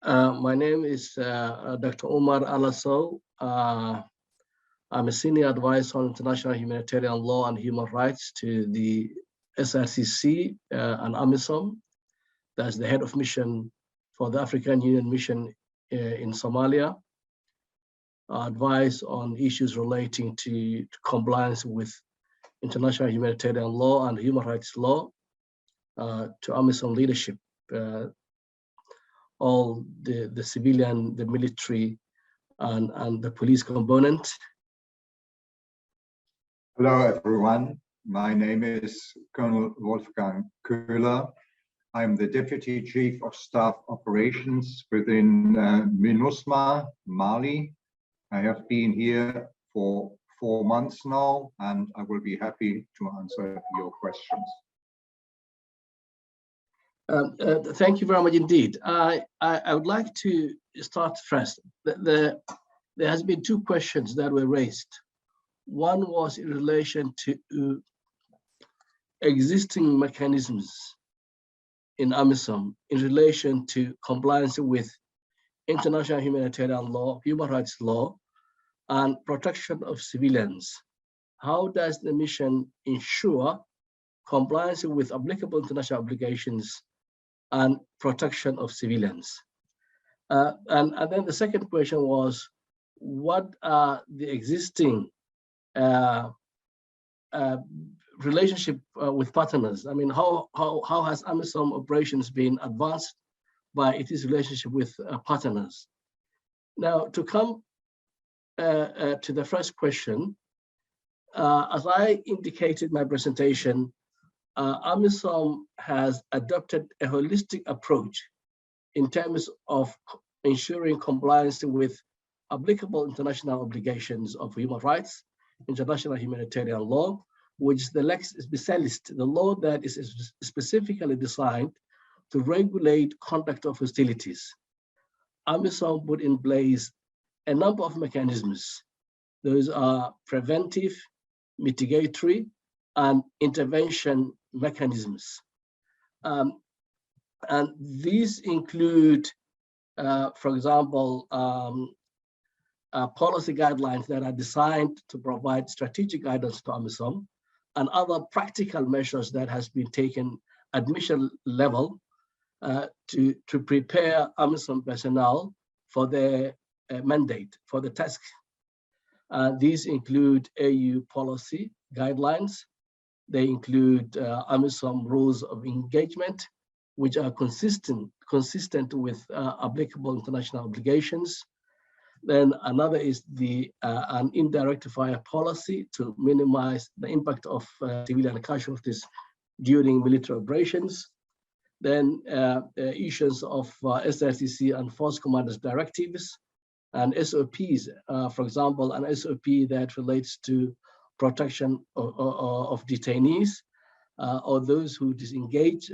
My name is Dr. Omar Alaso. I'm a senior advisor on international humanitarian law and human rights to the SRCC and AMISOM. That's the head of mission for the African Union mission in Somalia. I advise on issues relating to compliance with international humanitarian law and human rights law to AMISOM leadership. All the civilian, the military, and the police component. Hello, everyone. My name is Colonel Wolfgang Köhler. I'm the Deputy Chief of Staff Operations within MINUSMA, Mali. I have been here for 4 months now, and I will be happy to answer your questions. Thank you very much indeed. I would like to start first. There has been 2 questions that were raised. One was in relation to existing mechanisms in AMISOM in relation to compliance with international humanitarian law, human rights law, and protection of civilians. How does the mission ensure compliance with applicable international obligations and protection of civilians? And then the second question was, what are the existing relationship with partners? I mean, how has AMISOM operations been advanced by its relationship with partners? Now, to come to the first question, as I indicated in my presentation, AMISOM has adopted a holistic approach in terms of ensuring compliance with applicable international obligations of human rights, international humanitarian law, which is the lex specialis, the law that is specifically designed to regulate conduct of hostilities. AMISOM put in place a number of mechanisms. Those are preventive, mitigatory, and intervention mechanisms. And these include, for example, policy guidelines that are designed to provide strategic guidance to AMISOM, and other practical measures that has been taken at mission level to prepare AMISOM personnel for their mandate, for the task. These include AU policy guidelines. They include AMISOM rules of engagement, which are consistent with applicable international obligations. Then another is the an indirect fire policy to minimize the impact of civilian casualties during military operations. Then issues of SRCC and force commanders directives and SOPs, for example, an SOP that relates to protection of detainees or those who disengage,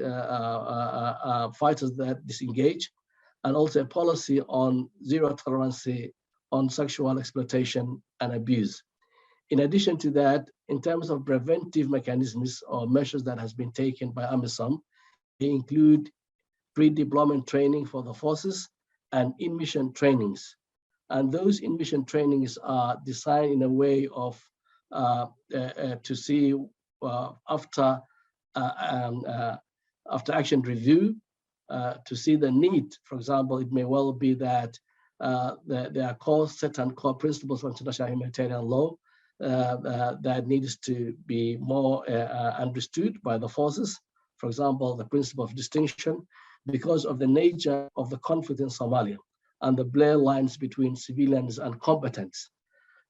fighters that disengage, and also a policy on zero tolerance on sexual exploitation and abuse. In addition to that, in terms of preventive mechanisms or measures that has been taken by AMISOM, they include pre-deployment training for the forces and in-mission trainings. And those in-mission trainings are designed in a way of to see after action review, to see the need. For example, it may well be that there are certain core principles of international humanitarian law that needs to be more understood by the forces. For example, the principle of distinction, because of the nature of the conflict in Somalia and the blurred lines between civilians and combatants.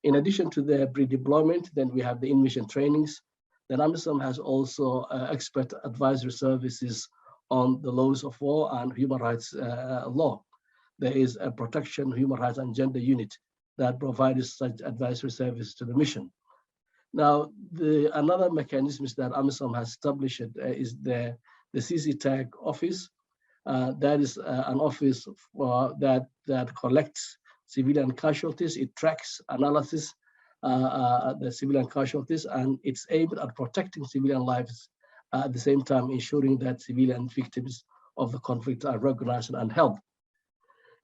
In addition to the pre-deployment, then we have the in-mission trainings. Then AMISOM has also expert advisory services on the laws of war and human rights law. There is a protection, human rights, and gender unit that provides such advisory services to the mission. Now, another mechanism that AMISOM has established is the CCTAG office. That is an office that collects civilian casualties. It tracks analysis the civilian casualties, and it's aimed at protecting civilian lives at the same time ensuring that civilian victims of the conflict are recognized and helped.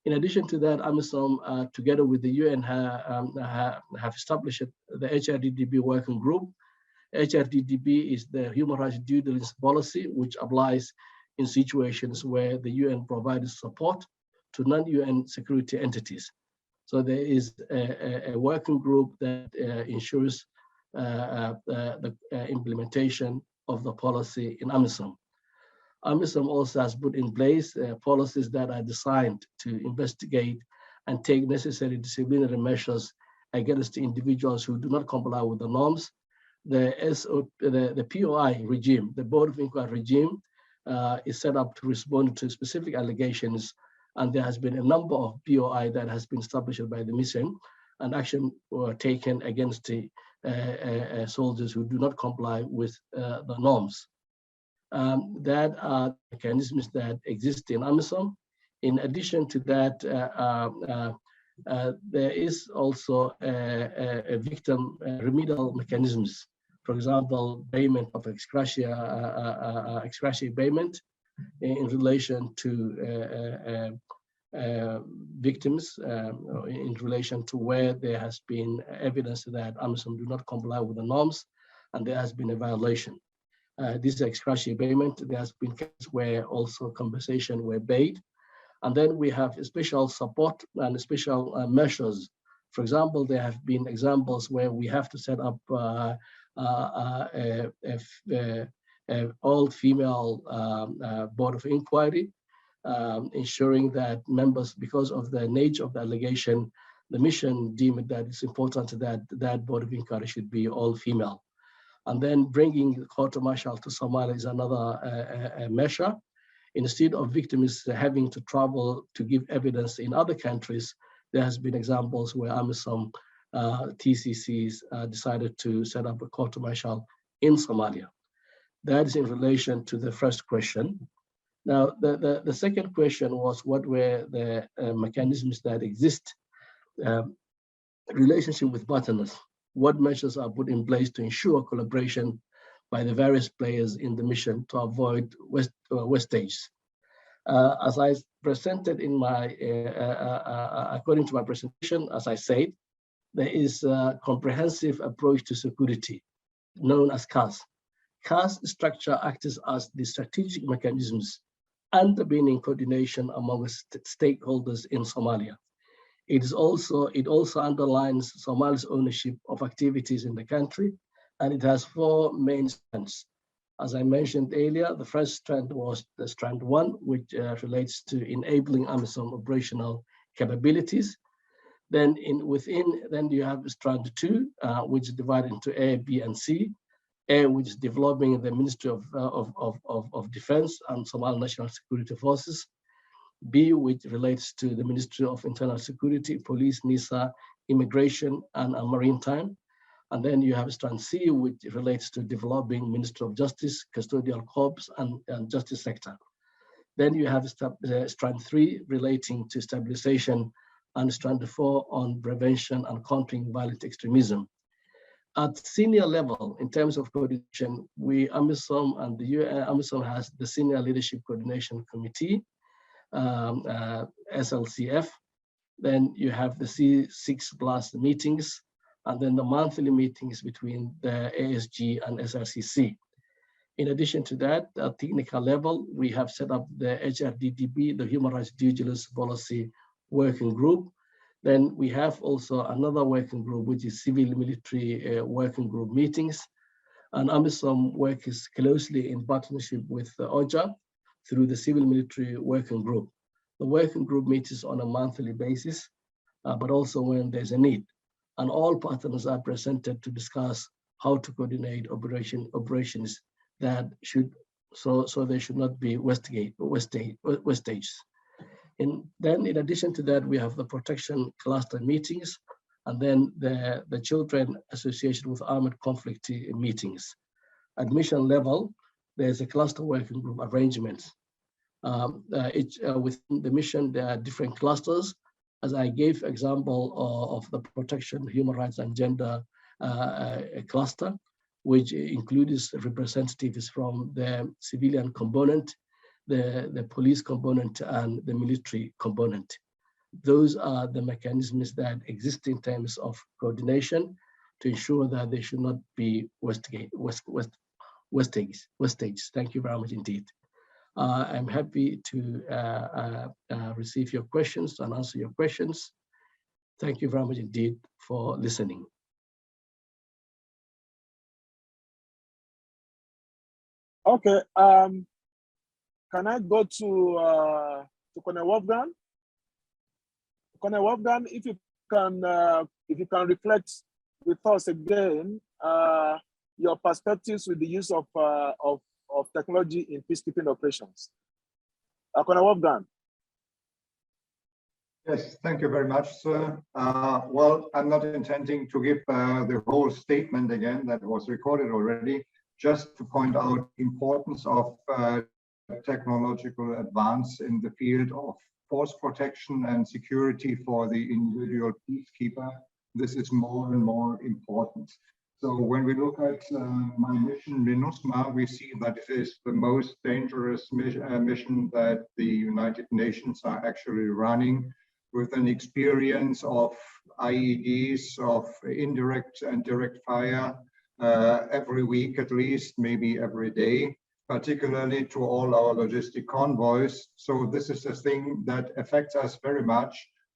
In addition to that, AMISOM, together with the UN, have established the HRDDB working group. HRDDB is the human rights due diligence policy, which applies in situations where the UN provides support to non-UN security entities. So there is a working group that ensures the implementation of the policy in AMISOM. AMISOM also has put in place policies that are designed to investigate and take necessary disciplinary measures against individuals who do not comply with the norms. The POI regime, the Board of Inquiry regime, is set up to respond to specific allegations, and there has been a number of POI that has been established by the mission, and action were taken against the soldiers who do not comply with the norms. That are mechanisms that exist in AMISOM. In addition to that, there is also a victim remedial mechanisms. For example, payment of ex gratia payment in relation to victims, in relation to where there has been evidence that AMISOM do not comply with the norms and there has been a violation. This is ex gratia payment. There has been cases where also compensation were paid. And then we have special support and special measures. For example, there have been examples where we have to set up an all-female board of inquiry, ensuring that members, because of the nature of the allegation, the mission deemed that it's important that that board of inquiry should be all female. And then bringing the court-martial to Somalia is another measure. Instead of victims having to travel to give evidence in other countries, there has been examples where AMISOM TCCs decided to set up a court-martial in Somalia. That is in relation to the first question. Now, the second question was, what were the mechanisms that exist? Relationship with partners. What measures are put in place to ensure collaboration by the various players in the mission to avoid wastage? As I presented in my, according to my presentation, as I said, there is a comprehensive approach to security known as CAS. CAS structure acts as the strategic mechanisms underpinning coordination among stakeholders in Somalia. It also underlines Somalia's ownership of activities in the country, and it has four main strands. As I mentioned earlier, the first strand was the strand 1, which relates to enabling AMISOM operational capabilities. Then you have strand 2, which is divided into A, B, and C. A, which is developing the Ministry of Defense and Somali National Security Forces. B, which relates to the Ministry of Internal Security, Police, NISA, Immigration, and Maritime. And then you have strand C, which relates to developing Ministry of Justice, Custodial Corps, and Justice Sector. Then you have strand 3 relating to stabilization, and strand 4 on prevention and countering violent extremism. At senior level, in terms of coordination, AMISOM and the UN, AMISOM has the Senior Leadership Coordination Committee, SLCF. Then you have the C6+ meetings, and then the monthly meetings between the ASG and SRCC. In addition to that, at technical level, we have set up the HRDDB, the Human Rights Due Diligence Policy Working Group. Then we have also another working group, which is civil military working group meetings. And AMISOM works closely in partnership with OJA through the civil military working group. The working group meets on a monthly basis, but also when there's a need. And all partners are presented to discuss how to coordinate operations that should, so they should not be wastage. Then in addition to that, we have the protection cluster meetings, and then the Children Association with Armed Conflict meetings. At mission level, there's a cluster working group arrangements. Within the mission, there are different clusters. As I gave example of the protection, human rights, and gender cluster, which includes representatives from the civilian component, the police component, and the military component. Those are the mechanisms that exist in terms of coordination to ensure that there should not be wastage. Thank you very much indeed. I'm happy to receive your questions and answer your questions. Thank you very much indeed for listening. Okay, can I go to Colonel Wolfgang? Colonel Wolfgang, if you can reflect with us again your perspectives with the use of technology in peacekeeping operations. Colonel Wolfgang. Yes, thank you very much, sir. Well, I'm not intending to give the whole statement again that was recorded already, just to point out the importance of technological advance in the field of force protection and security for the individual peacekeeper. This is more and more important. So when we look at my mission, MINUSMA, we see that it is the most dangerous mission that the United Nations are actually running, with an experience of IEDs, of indirect and direct fire every week at least, maybe every day, particularly to all our logistic convoys. So this is a thing that affects us very much.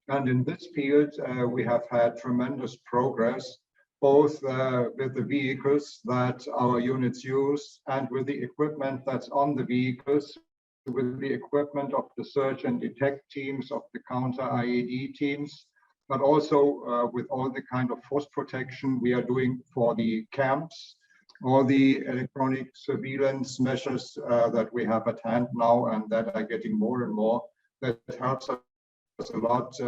And in this field, we have had tremendous progress, both with the vehicles that our units use and with the equipment that's on the vehicles, with the equipment of the search and detect teams, of the counter IED teams, but also with all the kind of force protection we are doing for the camps, all the electronic surveillance measures that we have at hand now and that are getting more and more. That helps us a lot,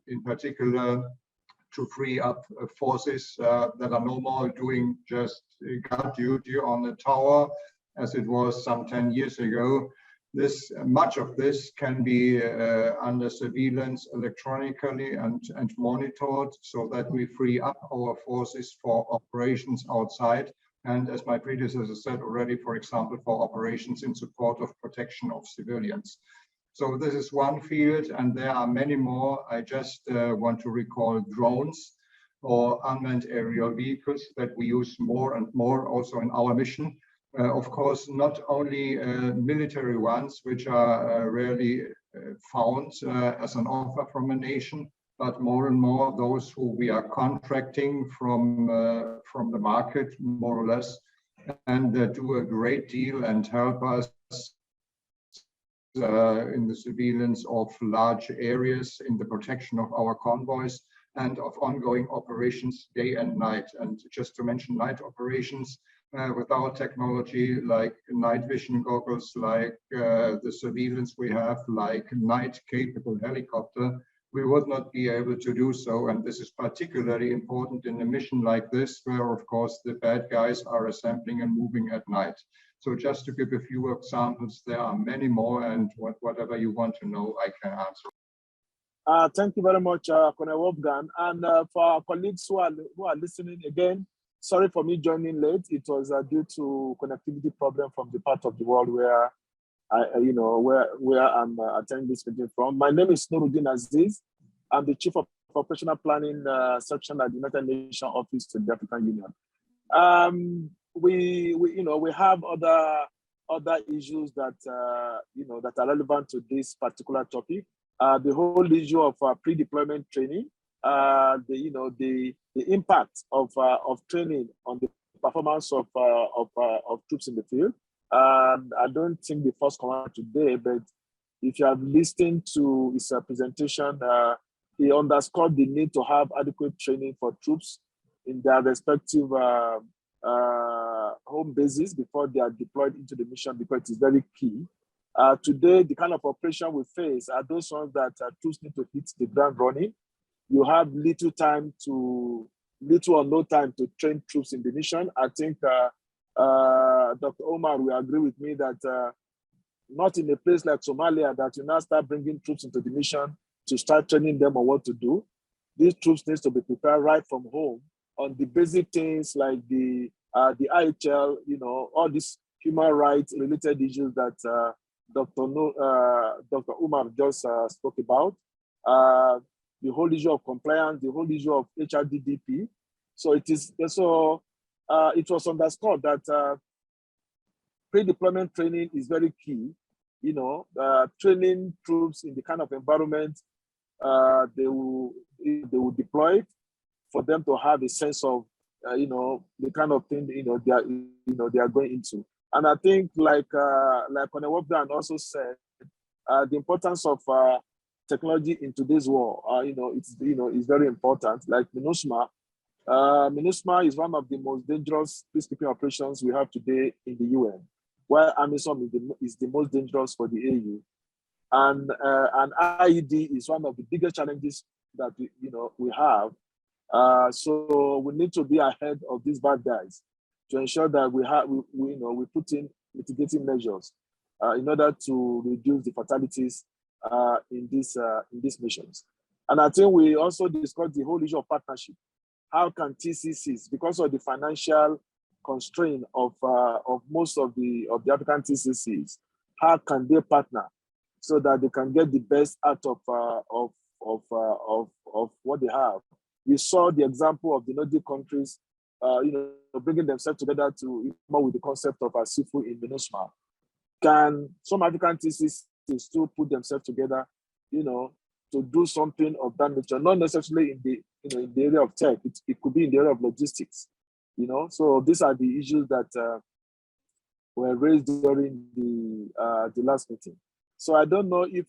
in particular, to free up forces that are no more doing just guard duty on the tower as it was some 10 years ago. Much of this can be under surveillance electronically and monitored, so that we free up our forces for operations outside. And as my predecessor said already, for example, for operations in support of protection of civilians. So this is one field, and there are many more. I just want to recall drones or unmanned aerial vehicles that we use more and more also in our mission. Of course, not only military ones, which are rarely found as an offer from a nation, but more and more those who we are contracting from the market, more or less, and do a great deal and help us in the surveillance of large areas, in the protection of our convoys, and of ongoing operations day and night. And just to mention night operations, with our technology, like night vision goggles, like the surveillance we have, like night-capable helicopter, we would not be able to do so. And this is particularly important in a mission like this, where, of course, the bad guys are assembling and moving at night. So just to give a few examples, there are many more, and whatever you want to know, I can answer. Thank you very much, Colonel Wolfgang. And for our colleagues who are listening again, sorry for me joining late. It was due to connectivity problem from the part of the world where where I'm attending this meeting from. My name is Nuruddin Aziz. I'm the Chief of Operational Planning Section at the United Nations Office to the African Union. We have other issues that that are relevant to this particular topic. The whole issue of pre-deployment training, the impact of training on the performance of troops in the field. I don't think the first commander today, but if you have listened to his presentation, he underscored the need to have adequate training for troops in their respective home bases before they are deployed into the mission, because it is very key. Today, the kind of operation we face are those ones that troops need to hit the ground running. You have little or no time to train troops in the mission. I think Dr. Omar will agree with me that not in a place like Somalia that you now start bringing troops into the mission to start training them on what to do. These troops need to be prepared right from home on the basic things like the IHL, all these human rights related issues that Dr. Umar just spoke about. the whole issue of compliance, the whole issue of HRDDP. So it was underscored that pre-deployment training is very key. Training troops in the kind of environment they will deploy for them to have a sense of the kind of thing they are going into. And I think like Colonel Wolfgang also said, the importance of technology in today's war, it's very important. Like MINUSMA, MINUSMA is one of the most dangerous peacekeeping operations we have today in the UN, while AMISOM is the most dangerous for the AU. And IED is one of the biggest challenges that we have. So we need to be ahead of these bad guys to ensure that we put in mitigating measures in order to reduce the fatalities in these missions. And I think we also discussed the whole issue of partnership. How can TCCs, because of the financial constraint of most of the African TCCs, how can they partner so that they can get the best out of what they have? We saw the example of the Nordic countries, bringing themselves together to come up with the concept of ASIFU in MINUSMA. Can some African TCCs still put themselves together, to do something of that nature? Not necessarily in the area of tech. It could be in the area of logistics. So these are the issues that were raised during the last meeting. So I don't know if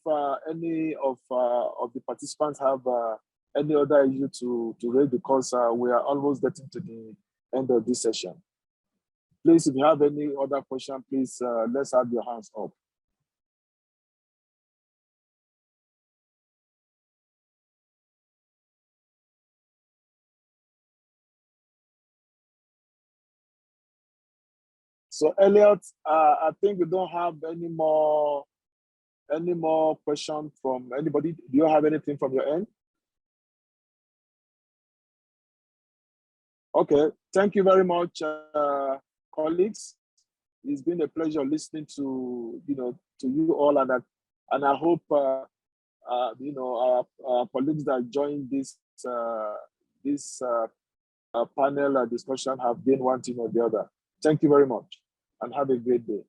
any of the participants have any other issue to raise, because we are almost getting to the end of this session. Please, if you have any other question, please let's have your hands up. So Elliot, I think we don't have any more questions from anybody. Do you have anything from your end? Okay, thank you very much, colleagues. It's been a pleasure listening to you all, and I hope our colleagues that joined this panel discussion have gained one thing or the other. Thank you very much, and have a great day.